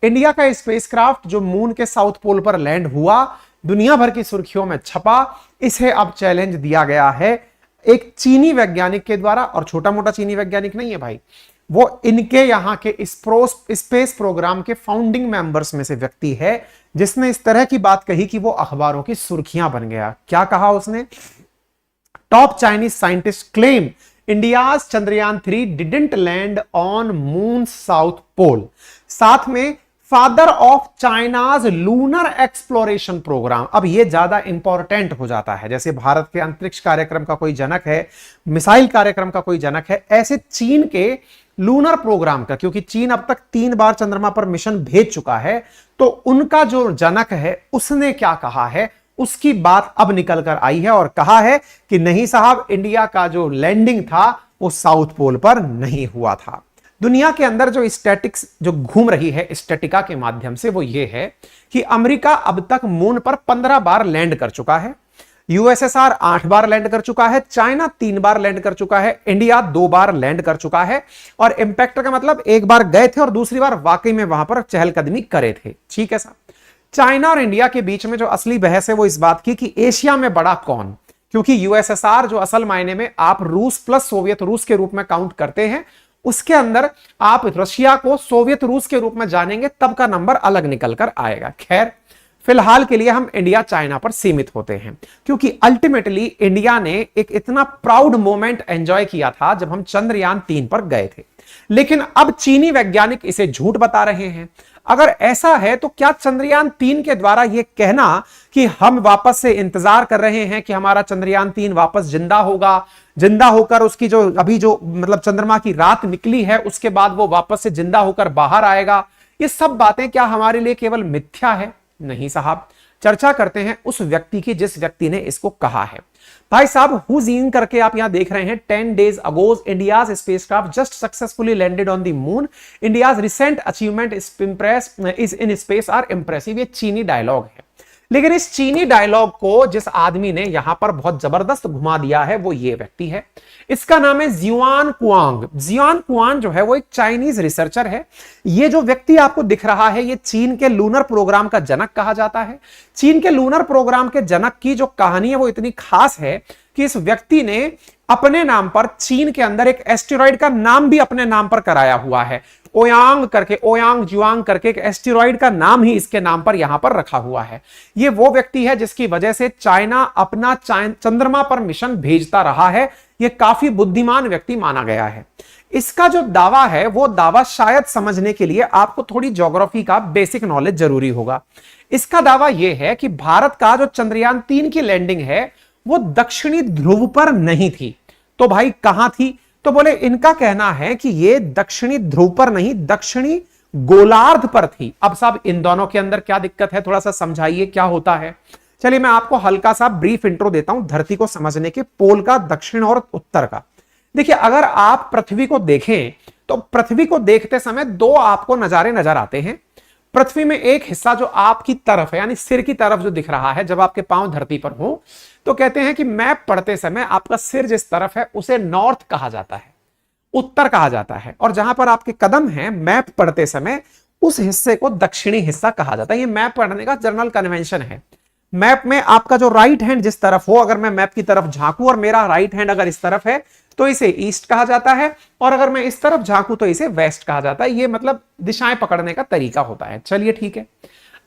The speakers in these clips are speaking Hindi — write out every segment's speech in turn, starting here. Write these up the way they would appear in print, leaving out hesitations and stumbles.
इंडिया का स्पेसक्राफ्ट जो मून के साउथ पोल पर लैंड हुआ, दुनिया भर की सुर्खियों में छपा। इसे अब चैलेंज दिया गया है एक चीनी वैज्ञानिक के द्वारा, और छोटा मोटा चीनी वैज्ञानिक नहीं है भाई, वो इनके यहां के स्पेस प्रोग्राम के फाउंडिंग मेंबर्स में से व्यक्ति है, जिसने इस तरह की बात कही कि वो अखबारों की सुर्खियां बन गया। क्या कहा उसने? Top Chinese scientist claim India's Chandrayaan 3 didn't land on moon south pole. साथ में father of China's lunar exploration programme. अब यह ज्यादा इंपॉर्टेंट हो जाता है, जैसे भारत के अंतरिक्ष कार्यक्रम का कोई जनक है, मिसाइल कार्यक्रम का कोई जनक है, ऐसे चीन के लूनर प्रोग्राम का, क्योंकि चीन अब तक 3 बार चंद्रमा पर मिशन भेज चुका है, तो उनका जो जनक है उसने क्या कहा है, उसकी बात अब निकल कर आई है और कहा है कि नहीं साहब, इंडिया का जो लैंडिंग था वो साउथ पोल पर नहीं हुआ था। दुनिया के अंदर जो स्टैटिक्स जो घूम रही है स्टैटिका के माध्यम से, वो ये है कि अमेरिका अब तक मून पर 15 बार लैंड कर चुका है, यूएसएसआर 8 बार लैंड कर चुका है, चाइना 3 बार लैंड कर चुका है, इंडिया 2 बार लैंड कर चुका है। और इंपैक्ट का मतलब एक बार गए थे और दूसरी बार वाकई में वहां पर चहलकदमी करे थे। ठीक है साहब। चाइना और इंडिया के बीच में जो असली बहस है वो इस बात की कि एशिया में बड़ा कौन, क्योंकि यूएसएसआर जो असल मायने में आप रूस प्लस सोवियत रूस के रूप में काउंट करते हैं, उसके अंदर आप रशिया को सोवियत रूस के रूप में जानेंगे तब का नंबर अलग निकल कर आएगा। खैर, फिलहाल के लिए हम इंडिया चाइना पर सीमित होते हैं, क्योंकि अल्टीमेटली इंडिया ने एक इतना प्राउड मोमेंट एंजॉय किया था जब हम चंद्रयान 3 पर गए थे। लेकिन अब चीनी वैज्ञानिक इसे झूठ बता रहे हैं। अगर ऐसा है तो क्या चंद्रयान 3 के द्वारा यह कहना कि हम वापस से इंतजार कर रहे हैं कि हमारा चंद्रयान 3 वापस जिंदा होगा, जिंदा होकर उसकी जो अभी जो मतलब चंद्रमा की रात निकली है उसके बाद वो वापस से जिंदा होकर बाहर आएगा, ये सब बातें क्या हमारे लिए केवल मिथ्या है? नहीं साहब। चर्चा करते हैं उस व्यक्ति की जिस व्यक्ति ने इसको कहा है। भाई साहब, हुजीन करके आप यहां देख रहे हैं, 10 days ago India's spacecraft just successfully landed on the moon, India's recent achievement is in space are impressive. ये चीनी डायलॉग है, लेकिन इस चीनी डायलॉग को जिस आदमी ने यहां पर बहुत जबरदस्त घुमा दिया है वो ये व्यक्ति है। इसका नाम है जियान कुआंग। जियान कुआंग जो है वो एक चाइनीज रिसर्चर है। ये जो व्यक्ति आपको दिख रहा है ये चीन के लूनर प्रोग्राम का जनक कहा जाता है। चीन के लूनर प्रोग्राम के जनक की जो कहानी है वो इतनी खास है कि इस व्यक्ति ने अपने नाम पर चीन के अंदर एक एस्टेरॉइड का नाम भी अपने नाम पर कराया हुआ है। ओयांग करके, ओयांग जुआंग करके एक एस्टेरॉइड का नाम ही इसके नाम पर यहां पर रखा हुआ है। ये वो व्यक्ति है जिसकी वजह से चाइना अपना चंद्रमा पर मिशन भेजता रहा है। ये काफी बुद्धिमान व्यक्ति माना गया है। इसका जो दावा है वो दावा शायद समझने के लिए आपको थोड़ी ज्योग्राफी का बेसिक नॉलेज जरूरी होगा। इसका दावा यह है कि भारत का जो चंद्रयान 3 की लैंडिंग है वो दक्षिणी ध्रुव पर नहीं थी। तो भाई कहां थी? तो बोले इनका कहना है कि ये दक्षिणी ध्रुव पर नहीं, दक्षिणी गोलार्ध पर थी। अब साहब इन दोनों के अंदर क्या दिक्कत है, थोड़ा सा समझाइए क्या होता है। चलिए मैं आपको हल्का सा ब्रीफ इंट्रो देता हूं धरती को समझने के, पोल का, दक्षिण और उत्तर का। देखिए, अगर आप पृथ्वी को देखें तो पृथ्वी को देखते समय 2 आपको नजारे नजर आते हैं। पृथ्वी में एक हिस्सा जो आपकी तरफ है, यानी सिर की तरफ जो दिख रहा है, जब आपके पांव धरती पर हो तो कहते हैं कि मैप पढ़ते समय आपका सिर जिस तरफ है उसे नॉर्थ कहा जाता है, उत्तर कहा जाता है, और जहां पर आपके कदम हैं मैप पढ़ते समय उस हिस्से को दक्षिणी हिस्सा कहा जाता है। ये मैप पढ़ने का जनरल कन्वेंशन है। मैप में आपका जो राइट हैंड जिस तरफ हो, अगर मैं मैप की तरफ झांकूं और मेरा राइट हैंड अगर इस तरफ है तो इसे ईस्ट कहा जाता है, और अगर मैं इस तरफ झांकूं तो इसे वेस्ट कहा जाता है। ये मतलब दिशाएं पकड़ने का तरीका होता है। चलिए ठीक है।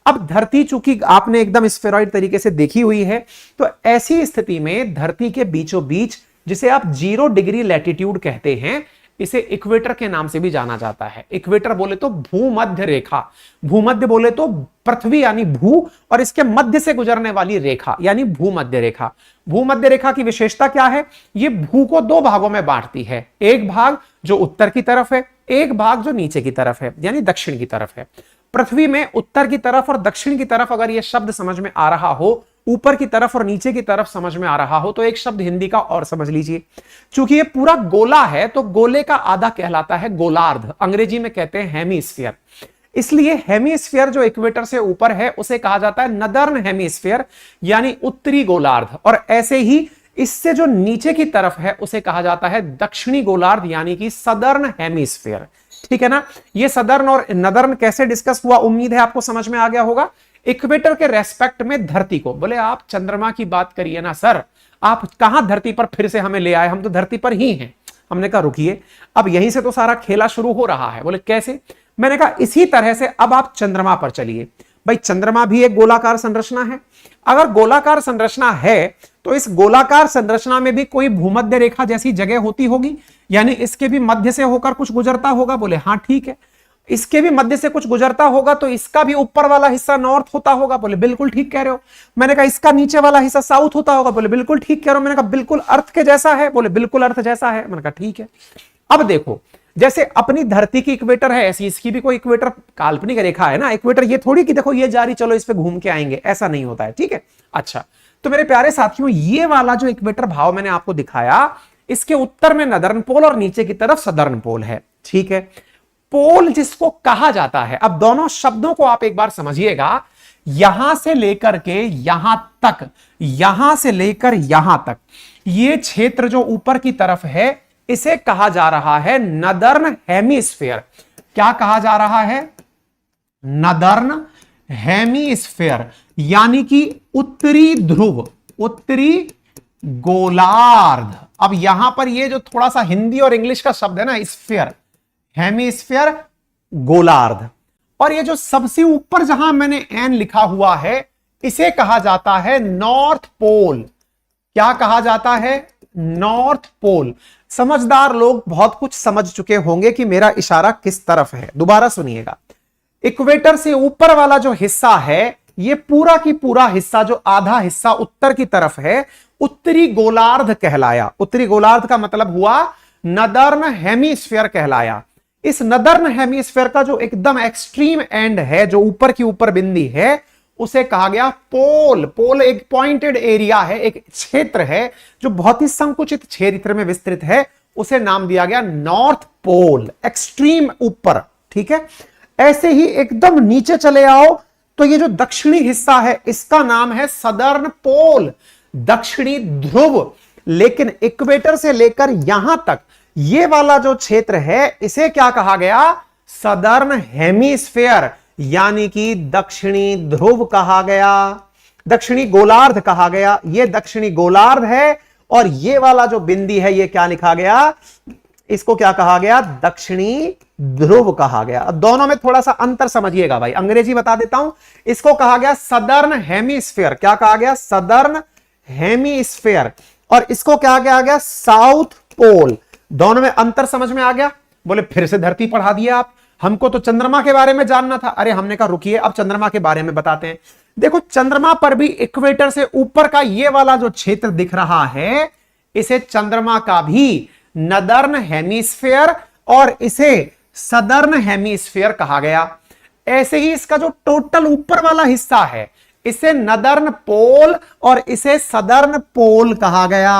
अब धरती चूंकि आपने एकदम स्फेरॉइड तरीके से देखी हुई है, तो ऐसी स्थिति में धरती के बीचों बीच, जिसे आप 0 डिग्री लैटिट्यूड कहते हैं, इसे इक्वेटर के नाम से भी जाना जाता है। इक्वेटर बोले तो भूमध्य रेखा, भूमध्य बोले तो पृथ्वी यानी भू, और इसके मध्य से गुजरने वाली रेखा यानी भूमध्य रेखा। भूमध्य रेखा की विशेषता क्या है? ये भू को 2 भागों में बांटती है। एक भाग जो उत्तर की तरफ है, एक भाग जो नीचे की तरफ है यानी दक्षिण की तरफ है। पृथ्वी में उत्तर की तरफ और दक्षिण की तरफ अगर यह शब्द समझ में आ रहा हो, ऊपर की तरफ और नीचे की तरफ समझ में आ रहा हो, तो एक शब्द हिंदी का और समझ लीजिए। चूंकि ये पूरा गोला है तो गोले का आधा कहलाता है गोलार्ध, अंग्रेजी में कहते हैं हेमीस्फीयर। इसलिए हेमीस्फीयर जो इक्वेटर से ऊपर है उसे कहा जाता है नदर्न हेमीस्फीयर यानी उत्तरी गोलार्ध, और ऐसे ही इससे जो नीचे की तरफ है उसे कहा जाता है दक्षिणी गोलार्ध यानी कि सदर्न हेमीस्फीयर। ठीक है ना। ये सदर्न और नदर्न कैसे डिस्कस हुआ, उम्मीद है आपको समझ में आ गया होगा। इक्वेटर के रेस्पेक्ट में धरती को, बोले आप चंद्रमा की बात करिए ना सर, आप कहां धरती पर फिर से हमें ले आए, हम तो धरती पर ही हैं। हमने कहा रुकिए, अब यहीं से तो सारा खेला शुरू हो रहा है। बोले कैसे, मैंने कहा इसी तरह से अब आप चंद्रमा पर चलिए। भाई चंद्रमा भी एक गोलाकार संरचना है, अगर गोलाकार संरचना है तो इस गोलाकार संरचना में भी कोई भूमध्य रेखा जैसी जगह होती होगी, यानी इसके भी मध्य से होकर कुछ गुजरता होगा। बोले हां ठीक है, इसके भी मध्य से कुछ गुजरता होगा तो इसका भी ऊपर वाला हिस्सा नॉर्थ होता होगा। बोले बिल्कुल ठीक कह रहे हो। मैंने कहा इसका नीचे वाला हिस्सा साउथ होता होगा। बोले बिल्कुल ठीक कह रहे हो। मैंने कहा बिल्कुल अर्थ के जैसा है। बोले बिल्कुल अर्थ जैसा है। मैंने कहा ठीक है। अब देखो, जैसे अपनी धरती की इक्वेटर है ऐसी इसकी भी कोई इक्वेटर काल्पनिक रेखा है ना। इक्वेटर ये थोड़ी कि देखो ये जारी चलो इस पे घूम के आएंगे, ऐसा नहीं होता है। ठीक है, अच्छा तो मेरे प्यारे साथियों, ये वाला जो इक्वेटर भाव मैंने आपको दिखाया, इसके उत्तर में नदर्न पोल और नीचे की तरफ सदर्न पोल है। ठीक है, पोल जिसको कहा जाता है, अब दोनों शब्दों को आप एक बार समझिएगा, यहां से लेकर के यहां तक, यहां से लेकर यहां तक, ये क्षेत्र जो ऊपर की तरफ है इसे कहा जा रहा है नदर्न हेमिस्फीयर। क्या कहा जा रहा है? नदर्न हेमिस्फीयर, यानी कि उत्तरी ध्रुव, उत्तरी गोलार्ध। अब यहां पर ये जो थोड़ा सा हिंदी और इंग्लिश का शब्द है ना, स्फीयर, हेमिस्फीयर, गोलार्ध, और ये जो सबसे ऊपर जहां मैंने एन लिखा हुआ है इसे कहा जाता है नॉर्थ पोल। क्या कहा जाता है? North pole. समझदार लोग बहुत कुछ समझ चुके होंगे कि मेरा इशारा किस तरफ है। दोबारा सुनिएगा, इक्वेटर से ऊपर वाला जो हिस्सा है, ये पूरा की पूरा हिस्सा, जो आधा हिस्सा उत्तर की तरफ है, उत्तरी गोलार्ध कहलाया। उत्तरी गोलार्ध का मतलब हुआ नदर्न हेमिस्फीयर कहलाया। इस नदर्न हेमिस्फीयर का जो एकदम एक्सट्रीम एंड है, जो ऊपर की ऊपर बिंदी है, उसे कहा गया पोल। पोल एक पॉइंटेड एरिया है, एक क्षेत्र है जो बहुत ही संकुचित क्षेत्र में विस्तृत है, उसे नाम दिया गया नॉर्थ पोल, एक्सट्रीम ऊपर। ठीक है, ऐसे ही एकदम नीचे चले आओ तो ये जो दक्षिणी हिस्सा है इसका नाम है सदर्न पोल, दक्षिणी ध्रुव। लेकिन इक्वेटर से लेकर यहां तक ये वाला जो क्षेत्र है इसे क्या कहा गया? सदर्न हेमिस्फीयर, यानी कि दक्षिणी ध्रुव कहा गया, दक्षिणी गोलार्ध कहा गया। ये दक्षिणी गोलार्ध है और ये वाला जो बिंदी है ये क्या लिखा गया? इसको क्या कहा गया? दक्षिणी ध्रुव कहा गया। अब दोनों में थोड़ा सा अंतर समझिएगा भाई, अंग्रेजी बता देता हूं। इसको कहा गया सदर्न हेमिस्फीयर। क्या कहा गया? Southern hemisphere. और इसको क्या कहा गया? South pole. दोनों में अंतर समझ में आ गया? बोले फिर से धरती पढ़ा दिया आप, हमको तो चंद्रमा के बारे में जानना था। अरे हमने कहा रुकिए, अब चंद्रमा के बारे में बताते हैं। देखो, चंद्रमा पर भी इक्वेटर से ऊपर का ये वाला जो क्षेत्र दिख रहा है, इसे चंद्रमा का भी नदर्न हेमिस्फीयर और इसे सदर्न हेमिस्फीयर कहा गया। ऐसे ही इसका जो टोटल ऊपर वाला हिस्सा है इसे नदर्न पोल और इसे सदर्न पोल कहा गया।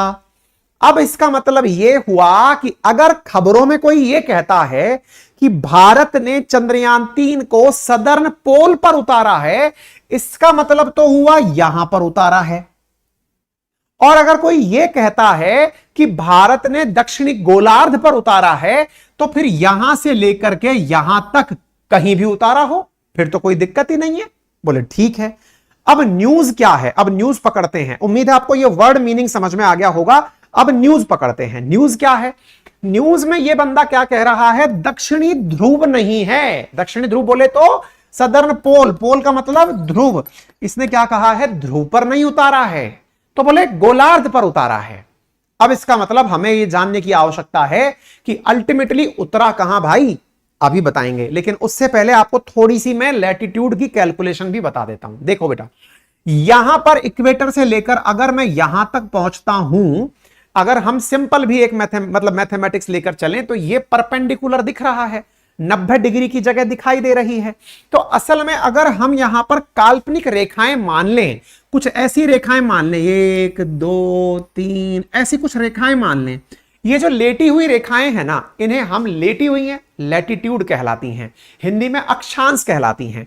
अब इसका मतलब यह हुआ कि अगर खबरों में कोई यह कहता है कि भारत ने चंद्रयान 3 को सदर्न पोल पर उतारा है, इसका मतलब तो हुआ यहां पर उतारा है। और अगर कोई यह कहता है कि भारत ने दक्षिणी गोलार्ध पर उतारा है, तो फिर यहां से लेकर के यहां तक कहीं भी उतारा हो, फिर तो कोई दिक्कत ही नहीं है। बोले ठीक है। अब न्यूज क्या है? अब न्यूज पकड़ते हैं। उम्मीद है आपको यह वर्ड मीनिंग समझ में आ गया होगा। अब न्यूज पकड़ते हैं। न्यूज क्या है? न्यूज में यह बंदा क्या कह रहा है? दक्षिणी ध्रुव नहीं है। दक्षिणी ध्रुव बोले तो सदर्न पोल, पोल का मतलब ध्रुव। इसने क्या कहा है? ध्रुव पर नहीं उतारा है, तो बोले गोलार्ध पर उतारा है। अब इसका मतलब हमें यह जानने की आवश्यकता है कि अल्टीमेटली उतरा कहां भाई? अभी बताएंगे, लेकिन उससे पहले आपको थोड़ी सी मैं लैटिट्यूड की कैलकुलेशन भी बता देता हूं। देखो बेटा, यहां पर इक्वेटर से लेकर अगर मैं यहां तक पहुंचता हूं, अगर हम सिंपल भी एक मैथमेटिक्स लेकर चलें तो ये परपेंडिकुलर दिख रहा है, 90 डिग्री की जगह दिखाई दे रही है। तो असल में अगर हम यहां पर काल्पनिक रेखाएं मान लें, कुछ ऐसी रेखाएं मान लें, 1 2 3 ऐसी कुछ रेखाएं मान लें, ये जो लेटी हुई रेखाएं हैं ना, इन्हें हम लेटी हुई हैं लैटिट्यूड कहलाती हैं, हिंदी में अक्षांश कहलाती हैं।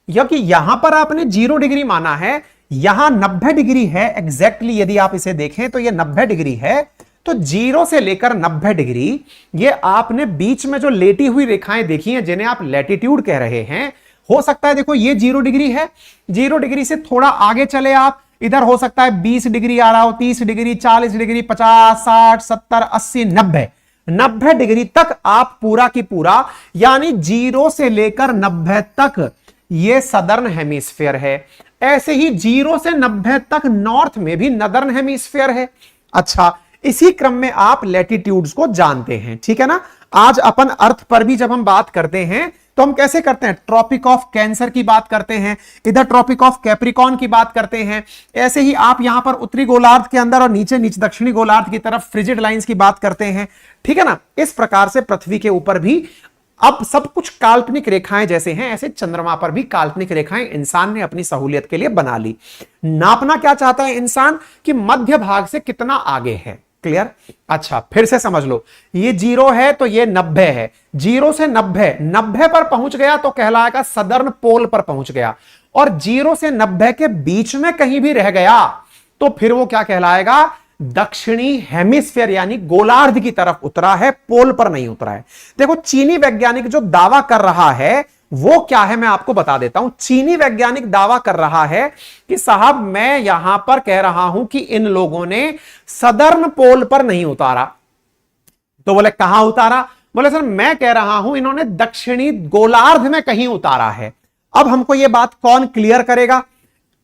क्योंकि यहां पर आपने 0 डिग्री माना है, यहां 90 डिग्री है एग्जैक्टली। यदि आप इसे देखें तो ये 90 डिग्री है, तो 0 से लेकर 90 डिग्री, ये आपने बीच में जो लेटी हुई रेखाएं देखी हैं जिन्हें आप लैटिट्यूड कह रहे हैं, हो सकता है देखो ये 0 डिग्री है, 0 डिग्री से थोड़ा आगे चले आप, इधर हो सकता है 20 डिग्री आ रहा हो, 30 डिग्री, 40 डिग्री, 50, 60, 70, 80, 90 डिग्री तक आप पूरा की पूरा, यानी 0 से लेकर 90 तक ये सदर्न हेमिस्फीयर है। ऐसे ही 0 से 90 तक नॉर्थ में भी नदर्न हेमिस्फीयर है। अच्छा, इसी क्रम में आप लैटिट्यूड्स को जानते हैं, ठीक है ना। आज अपन अर्थ पर भी जब हम बात करते हैं तो हम कैसे करते हैं, ट्रॉपिक ऑफ कैंसर की बात करते हैं, इधर ट्रॉपिक ऑफ कैप्रिकॉर्न की बात करते हैं। ऐसे ही आप यहां पर उत्तरी गोलार्ध के अंदर और नीचे दक्षिणी गोलार्ध की तरफ फ्रिजिड लाइंस की बात करते हैं, ठीक है ना। इस प्रकार से पृथ्वी के ऊपर भी अब सब कुछ काल्पनिक रेखाएं जैसे हैं, ऐसे चंद्रमा पर भी काल्पनिक रेखाएं इंसान ने अपनी सहूलियत के लिए बना ली। नापना क्या चाहता है इंसान, कि मध्य भाग से कितना आगे है। क्लियर। अच्छा, फिर से समझ लो, ये 0 है तो ये 90 है, 0 से 90 पर पहुंच गया तो कहलाएगा सदर्न पोल पर पहुंच गया, और 0 से 90 के बीच में कहीं भी रह गया तो फिर वो क्या कहलाएगा, दक्षिणी हेमिस्फीयर यानी गोलार्ध की तरफ उतरा है, पोल पर नहीं उतरा है। देखो, चीनी वैज्ञानिक जो दावा कर रहा है वो क्या है, मैं आपको बता देता हूं। चीनी वैज्ञानिक दावा कर रहा है कि साहब मैं यहां पर कह रहा हूं कि इन लोगों ने सदर्न पोल पर नहीं उतारा। तो बोले कहां उतारा, बोले सर मैं कह रहा हूं इन्होंने दक्षिणी गोलार्ध में कहीं उतारा है। अब हमको यह बात कौन क्लियर करेगा,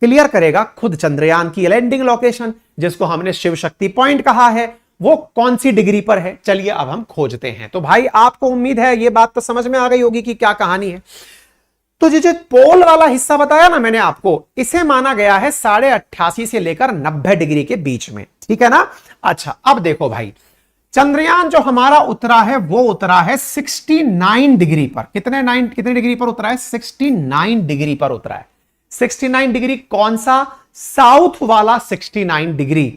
क्लियर करेगा खुद चंद्रयान की लैंडिंग लोकेशन, जिसको हमने शिव शक्ति पॉइंट कहा है, वो कौन सी डिग्री पर है। चलिए अब हम खोजते हैं। तो भाई आपको उम्मीद है ये बात तो समझ में आ गई होगी कि क्या कहानी है। तो जो पोल वाला हिस्सा बताया ना मैंने आपको, इसे माना गया है 88.5 से लेकर 90 डिग्री के बीच में, ठीक है ना। अच्छा, अब देखो भाई, चंद्रयान जो हमारा उतरा है वो उतरा है 69 डिग्री पर। कितने डिग्री पर उतरा है, 69 डिग्री पर उतरा है। 69 डिग्री कौन सा, साउथ वाला 69 डिग्री।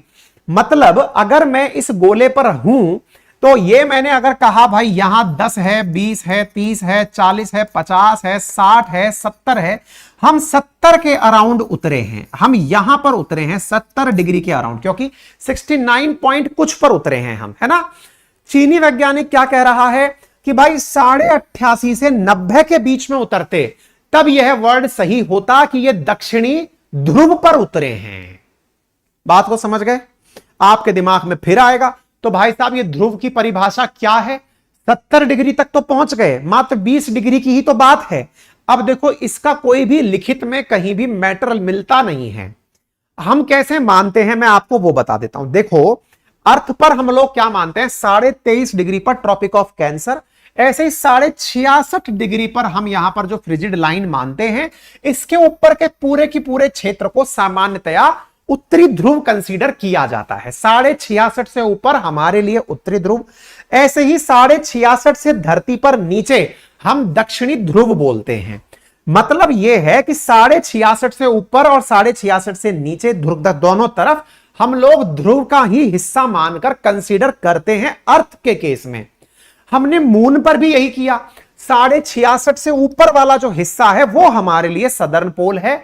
मतलब अगर मैं इस गोले पर हूं तो ये मैंने अगर कहा भाई यहां 10 है, 20 है, 30 है, 40 है, 50 है, 60 है, 70 है, हम 70 के अराउंड उतरे हैं, हम यहां पर उतरे हैं 70 डिग्री के अराउंड, क्योंकि 69 पॉइंट कुछ पर उतरे हैं हम, है ना। चीनी वैज्ञानिक क्या कह रहा है कि भाई 88.5 से 90 के बीच में उतरते, तब यह वर्ड सही होता कि यह दक्षिणी ध्रुव पर उतरे हैं। बात को समझ गए। आपके दिमाग में फिर आएगा तो भाई साहब ये ध्रुव की परिभाषा क्या है, 70 डिग्री तक तो पहुंच गए, मात्र 20 डिग्री की ही तो बात है। अब देखो, इसका कोई भी लिखित में कहीं भी मैटर मिलता नहीं है। हम कैसे मानते हैं मैं आपको वो बता देता हूं। देखो, अर्थ पर हम लोग क्या मानते हैं, 23.5 डिग्री पर ट्रॉपिक ऑफ कैंसर, ऐसे ही 66.5 डिग्री पर हम यहां पर जो फ्रिजिड लाइन मानते हैं, इसके ऊपर के पूरे की पूरे क्षेत्र को सामान्यतया उत्तरी ध्रुव कंसीडर किया जाता है। 66.5 से ऊपर हमारे लिए उत्तरी ध्रुव, ऐसे ही 66.5 से धरती पर नीचे हम दक्षिणी ध्रुव बोलते हैं। मतलब यह है कि 66.5 से ऊपर और 66.5 से नीचे ध्रुव, दोनों तरफ हम लोग ध्रुव का ही हिस्सा मानकर कंसीडर करते हैं। अर्थ के केस में हमने मून पर भी यही किया, 66.5 से ऊपर वाला जो हिस्सा है वो हमारे लिए सदर्न पोल है।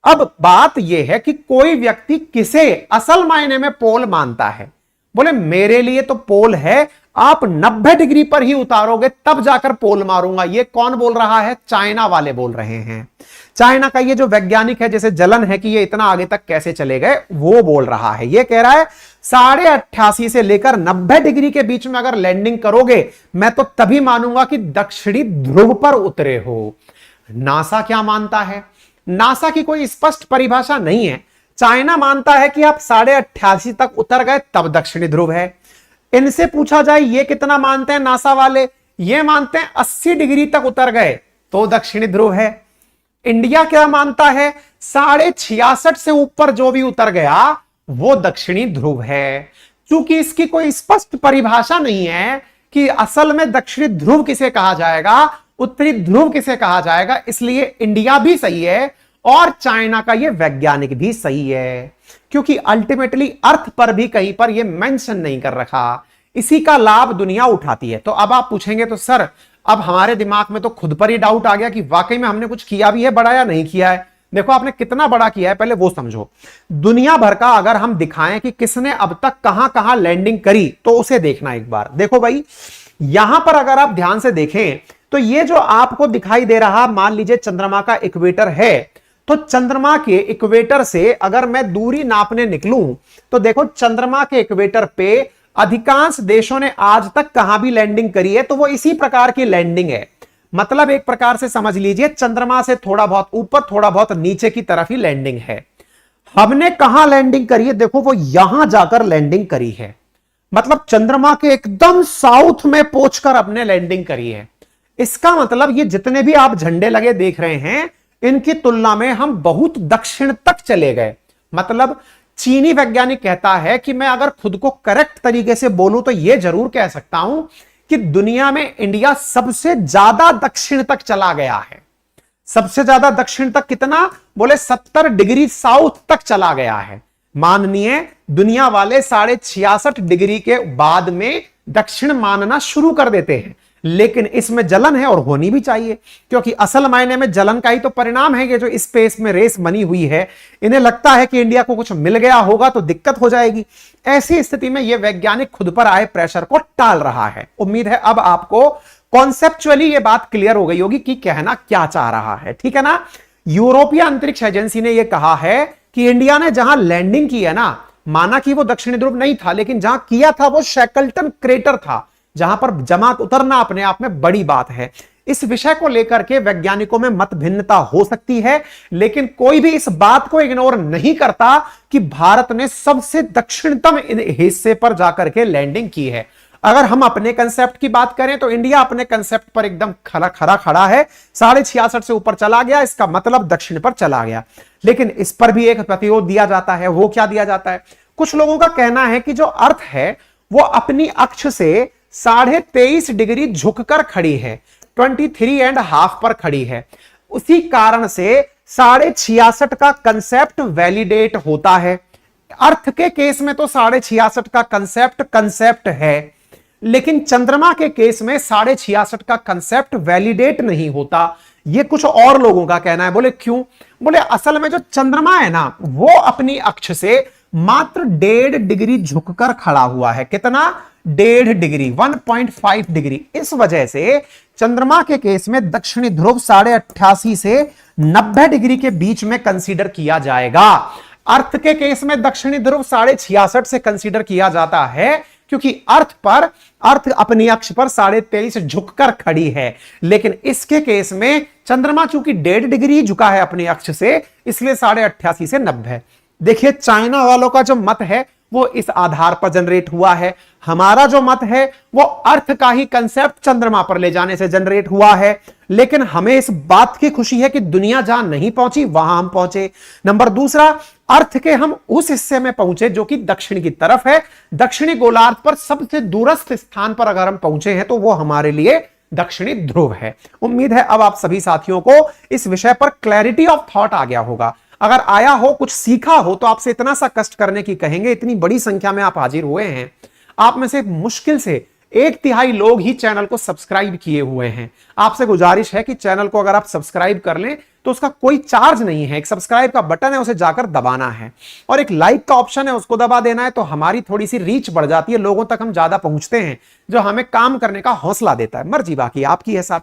अब बात यह है कि कोई व्यक्ति किसे असल मायने में पोल मानता है। बोले मेरे लिए तो पोल है, आप 90 डिग्री पर ही उतारोगे तब जाकर पोल मारूंगा। ये कौन बोल रहा है, चाइना वाले बोल रहे हैं। चाइना का ये जो वैज्ञानिक है, जैसे जलन है कि ये इतना आगे तक कैसे चले गए, वो बोल रहा है। ये कह रहा है 88.5 से लेकर 90 डिग्री के बीच में अगर लैंडिंग करोगे, मैं तो तभी मानूंगा कि दक्षिणी ध्रुव पर उतरे हो। नासा क्या मानता है, नासा की कोई स्पष्ट परिभाषा नहीं है। चाइना मानता है कि आप 88.5 तक उतर गए तब दक्षिणी ध्रुव है। इनसे पूछा जाए ये कितना मानते हैं नासा वाले, ये मानते हैं 80 डिग्री तक उतर गए तो दक्षिणी ध्रुव है। इंडिया क्या मानता है, 66.5 से ऊपर जो भी उतर गया वो दक्षिणी ध्रुव है। क्योंकि इसकी कोई स्पष्ट परिभाषा नहीं है कि असल में दक्षिणी ध्रुव किसे कहा जाएगा, उत्तरी ध्रुव किसे कहा जाएगा, इसलिए इंडिया भी सही है और चाइना का यह वैज्ञानिक भी सही है। क्योंकि अल्टीमेटली अर्थ पर भी कहीं पर यह मेंशन नहीं कर रखा, इसी का लाभ दुनिया उठाती है। तो अब आप पूछेंगे तो सर अब हमारे दिमाग में तो खुद पर ही डाउट आ गया कि वाकई में हमने कुछ किया भी है बड़ा या नहीं किया है। देखो आपने कितना बड़ा किया है, पहले वो समझो। दुनिया भर का अगर हम दिखाएं कि किसने अब तक कहां कहां लैंडिंग करी, तो उसे देखना एक बार। देखो भाई, यहां पर अगर आप ध्यान से देखें तो ये जो आपको दिखाई दे रहा, मान लीजिए चंद्रमा का इक्वेटर है, तो चंद्रमा के इक्वेटर से अगर मैं दूरी नापने निकलूं तो देखो चंद्रमा के इक्वेटर पे अधिकांश देशों ने आज तक कहां भी लैंडिंग करी है, तो वो इसी प्रकार की लैंडिंग है। मतलब एक प्रकार से समझ लीजिए चंद्रमा से थोड़ा बहुत ऊपर थोड़ा बहुत नीचे की तरफ ही लैंडिंग है। हमने कहां लैंडिंग करी है, देखो वो यहां जाकर लैंडिंग करी है। मतलब चंद्रमा के एकदम साउथ में पहुंचकर अपने लैंडिंग करी है। इसका मतलब ये जितने भी आप झंडे लगे देख रहे हैं, इनकी तुलना में हम बहुत दक्षिण तक चले गए। मतलब चीनी वैज्ञानिक कहता है कि मैं अगर खुद को करेक्ट तरीके से बोलूं तो यह जरूर कह सकता हूं कि दुनिया में इंडिया सबसे ज्यादा दक्षिण तक चला गया है। सबसे ज्यादा दक्षिण तक कितना, बोले 70 डिग्री साउथ तक चला गया है। माननीय दुनिया वाले 66.5 डिग्री के बाद में दक्षिण मानना शुरू कर देते हैं, लेकिन इसमें जलन है और होनी भी चाहिए, क्योंकि असल मायने में जलन का ही तो परिणाम है कि जो स्पेस में रेस बनी हुई है। इन्हें लगता है कि इंडिया को कुछ मिल गया होगा तो दिक्कत हो जाएगी। ऐसी स्थिति में यह वैज्ञानिक खुद पर आए प्रेशर को टाल रहा है। उम्मीद है अब आपको कॉन्सेप्चुअली यह बात क्लियर हो गई होगी कि कहना क्या चाह रहा है, ठीक है ना। यूरोपीय अंतरिक्ष एजेंसी ने यह कहा है कि इंडिया ने जहां लैंडिंग की है ना, माना कि वो दक्षिणी ध्रुव नहीं था, लेकिन जहां किया था वो शैकल्टन क्रेटर था, जहां पर जमा उतरना अपने आप में बड़ी बात है। इस विषय को लेकर के वैज्ञानिकों में मत भिन्नता हो सकती है, लेकिन कोई भी इस बात को इग्नोर नहीं करता कि भारत ने सबसे दक्षिणतम हिस्से पर जाकर के लैंडिंग की है। अगर हम अपने कंसेप्ट की बात करें तो इंडिया अपने कंसेप्ट पर एकदम खड़ा है, 66.5 से ऊपर चला गया, इसका मतलब दक्षिण पर चला गया। लेकिन इस पर भी एक प्रतिरोध दिया जाता है। वो क्या दिया जाता है? कुछ लोगों का कहना है कि जो अर्थ है वो अपनी अक्ष से 23.5 डिग्री झुककर खड़ी है, 23.5 पर खड़ी है। उसी कारण से 66.5 का कंसेप्ट वैलिडेट होता है। अर्थ के केस में तो 66.5 का कंसेप्ट है, लेकिन चंद्रमा के केस में 66.5 का कंसेप्ट वैलिडेट नहीं होता। यह कुछ और लोगों का कहना है। बोले क्यों? बोले असल में जो चंद्रमा है ना, वो अपनी अक्ष से मात्र 1.5 डिग्री झुककर खड़ा हुआ है। कितना? 1.5 डिग्री, 1.5 डिग्री। इस वजह से चंद्रमा के केस में दक्षिणी ध्रुव 88.5 से 90 डिग्री के बीच में कंसीडर किया जाएगा। अर्थ के केस में दक्षिणी ध्रुव 66.5 से कंसीडर किया जाता है, क्योंकि अर्थ अपनी अक्ष पर 23.5 झुककर खड़ी है। लेकिन इसके केस में चंद्रमा चूंकि 1.5 डिग्री झुका है अपनी अक्ष से, इसलिए 88.5 से 90। देखिए चाइना वालों का जो मत है वो इस आधार पर जनरेट हुआ है। हमारा जो मत है वो अर्थ का ही कंसेप्ट चंद्रमा पर ले जाने से जनरेट हुआ है। लेकिन हमें इस बात की खुशी है कि दुनिया जहां नहीं पहुंची वहां हम पहुंचे। नंबर दूसरा, अर्थ के हम उस हिस्से में पहुंचे जो कि दक्षिण की तरफ है। दक्षिणी गोलार्ध पर सबसे दूरस्थ स्थान पर अगर हम पहुंचे हैं तो वो हमारे लिए दक्षिणी ध्रुव है। उम्मीद है अब आप सभी साथियों को इस विषय पर क्लैरिटी ऑफ थॉट आ गया होगा। अगर आया हो, कुछ सीखा हो, तो आपसे इतना सा कष्ट करने की कहेंगे। इतनी बड़ी संख्या में आप हाजिर हुए हैं। आप में से मुश्किल से 1/3 लोग ही चैनल को सब्सक्राइब किए हुए हैं। आपसे गुजारिश है कि चैनल को अगर आप सब्सक्राइब कर लें तो उसका कोई चार्ज नहीं है। एक सब्सक्राइब का बटन है, उसे जाकर दबाना है, और एक लाइक का ऑप्शन है, उसको दबा देना है। तो हमारी थोड़ी सी रीच बढ़ जाती है, लोगों तक हम ज्यादा पहुंचते हैं, जो हमें काम करने का हौसला देता है। मर्जी बाकी आपकी है साहब।